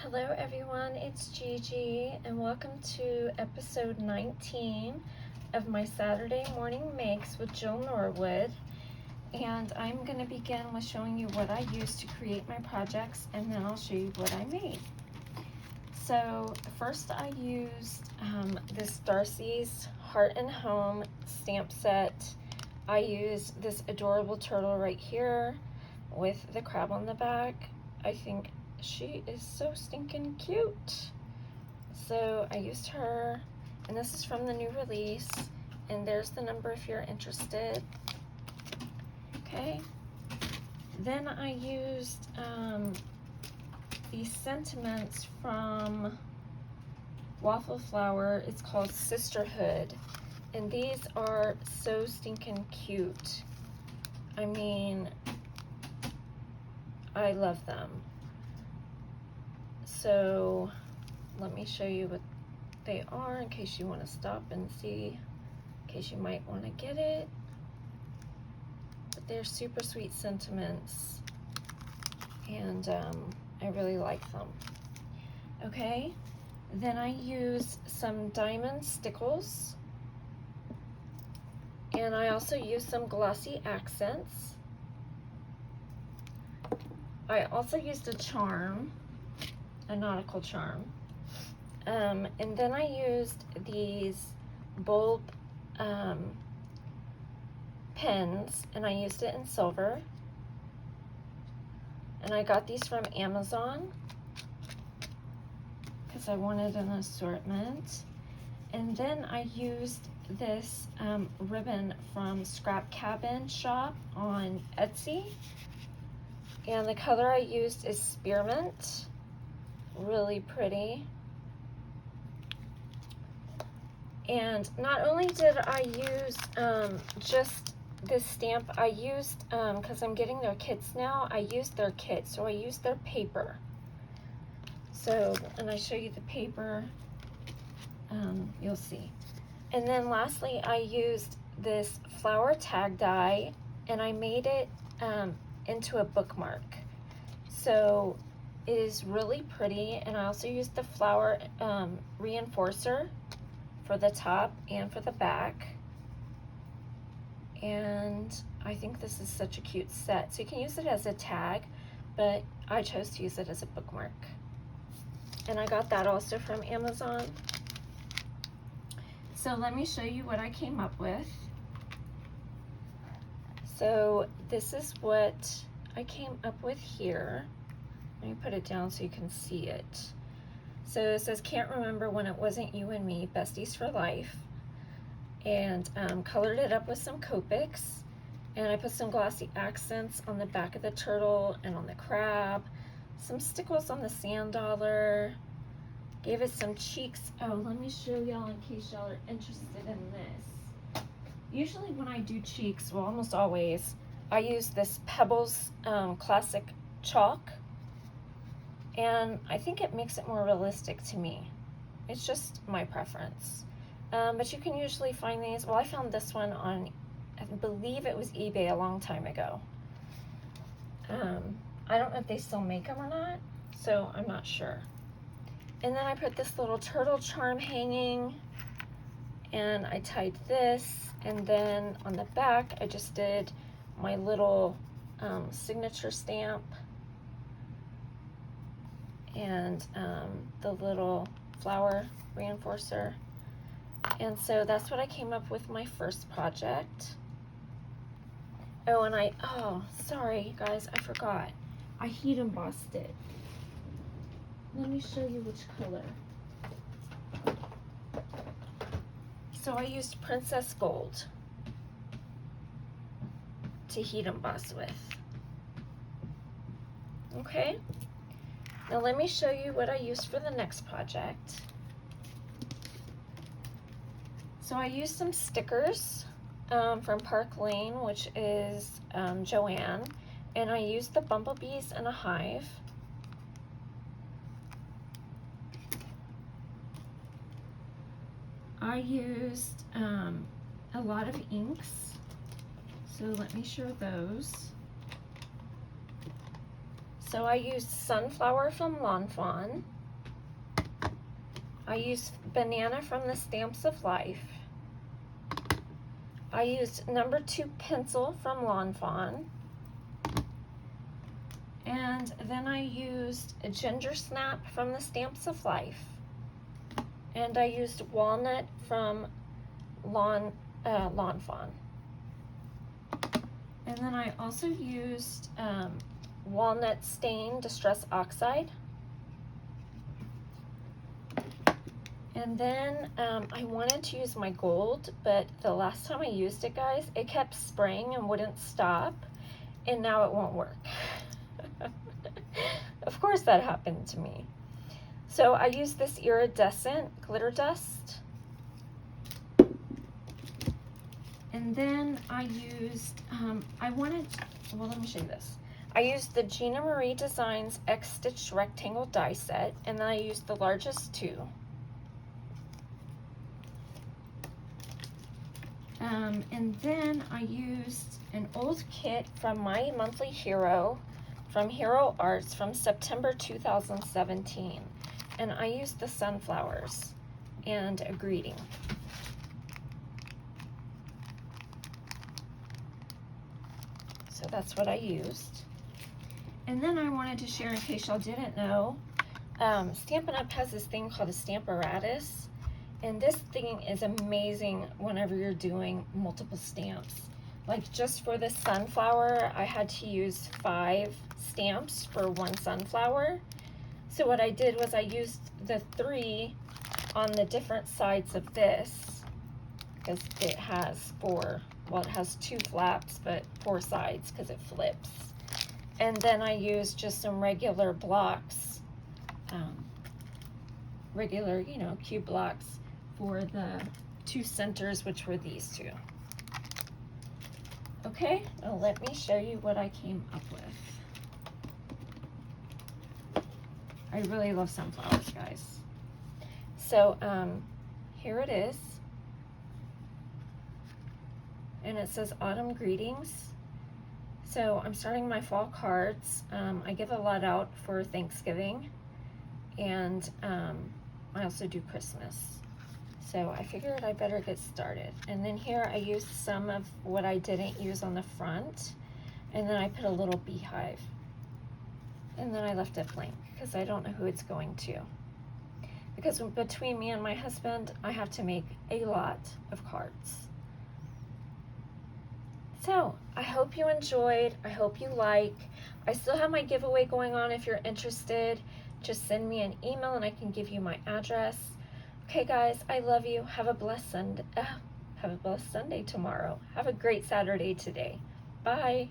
Hello everyone, it's Gigi and welcome to episode 19 of my Saturday morning makes with Jill Norwood. And I'm going to begin with showing you what I used to create my projects, and then I'll show you what I made. So first I used this Darcy's Heart and Home stamp set. I used this adorable turtle right here with the crab on the back. I think she is so stinking cute. So I used her, and this is from the new release, and there's the number if you're interested. Okay, then I used these sentiments from Waffle Flower. It's called Sisterhood, and these are so stinking cute. I mean, I love them. So let me show you what they are in case you want to stop and see, in case you might want to get it. But they're super sweet sentiments, and I really like them. Okay, then I use some diamond stickles, and I also use some glossy accents. I also used a charm, a nautical charm, and then I used these bulb pens, and I used it in silver, and I got these from Amazon because I wanted an assortment. And then I used this ribbon from Scrap Cabin Shop on Etsy, and the color I used is spearmint. Really pretty. And not only did I use just this stamp, I used, because I'm getting their kits now, I used their kit, so I used their paper. So, and I show you the paper, you'll see. And then lastly, I used this flower tag die, and I made it into a bookmark. So it is really pretty, and I also used the flower reinforcer for the top and for the back. And I think this is such a cute set. So you can use it as a tag, but I chose to use it as a bookmark. And I got that also from Amazon. So let me show you what I came up with. So this is what I came up with here. Let me put it down so you can see it. So it says, can't remember when it wasn't you and me, besties for life. And colored it up with some Copics. And I put some glossy accents on the back of the turtle and on the crab. Some stickles on the sand dollar. Gave it some cheeks. Oh, let me show y'all in case y'all are interested in this. Usually when I do cheeks, well, almost always, I use this Pebbles Classic Chalk. And I think it makes it more realistic to me. It's just my preference. But you can usually find these. Well, I found this one on, I believe it was eBay a long time ago. I don't know if they still make them or not, so I'm not sure. And then I put this little turtle charm hanging, and I tied this, and then on the back I just did my little signature stamp and the little flower reinforcer. And so that's what I came up with my first project. Oh, and oh, sorry guys, I forgot. I heat embossed it. Let me show you which color. So I used Princess Gold to heat emboss with. Okay, now let me show you what I used for the next project. So I used some stickers from Park Lane, which is Joanne, and I used the bumblebees and a hive. I used a lot of inks, so let me show those. So I used Sunflower from Lawn Fawn. I used Banana from the Stamps of Life. I used number 2 pencil from Lawn Fawn. And then I used a Ginger Snap from the Stamps of Life. And I used Walnut from Lawn Fawn. And then I also used Walnut Stain Distress Oxide. And then I wanted to use my gold, but the last time I used it, guys, it kept spraying and wouldn't stop, and now it won't work. Of course that happened to me. So I used this iridescent glitter dust. And then I used, well, let me show you this. I used the Gina Marie Designs X Stitch Rectangle die set, and then I used the largest 2. And then I used an old kit from my monthly hero, from Hero Arts, from September 2017. And I used the sunflowers and a greeting. So that's what I used. And then I wanted to share, in case y'all didn't know, Stampin' Up! Has this thing called a Stamparatus. And this thing is amazing whenever you're doing multiple stamps. Like just for the sunflower, I had to use 5 stamps for 1 sunflower. So what I did was I used the 3 on the different sides of this, because it has 4, well, it has 2 flaps, but 4 sides because it flips. And then I used just some regular blocks, regular, you know, cube blocks for the 2 centers, which were these 2. Okay, now let me show you what I came up with. I really love sunflowers, guys. So here it is. And it says Autumn Greetings. So I'm starting my fall cards. I give a lot out for Thanksgiving, and I also do Christmas. So I figured I better get started. And then here I used some of what I didn't use on the front, and then I put a little beehive. And then I left it blank because I don't know who it's going to. Because between me and my husband, I have to make a lot of cards. So I hope you enjoyed. I hope you like. I still have my giveaway going on. If you're interested, just send me an email and I can give you my address. Okay, guys, I love you. Have a blessed Sunday tomorrow. Have a great Saturday today. Bye.